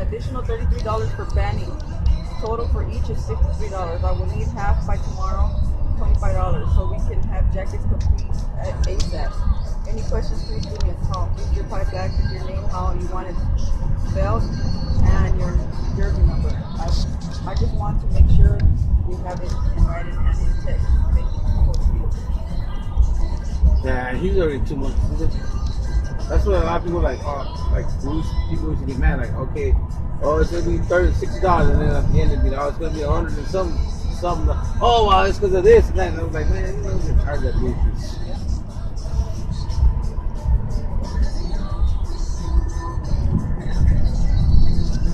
additional $33 for banning. Total for each is $63. I will need half by tomorrow, $25, so we can have jackets complete at ASAP. Any questions, please give me a call. Please reply back with your name, how you want it spelled, and your jersey number. I just want to make sure we have it in writing and in text. Thank you. Yeah, he's already 2 months. That's what a lot of people like Bruce, people used to get mad, like, okay, oh, it's gonna be $60, and then at the end it'd be, oh, it's gonna be 100 and something. Oh, well, it's because of this and that. And I was like, man, you don't get charged that bullshit.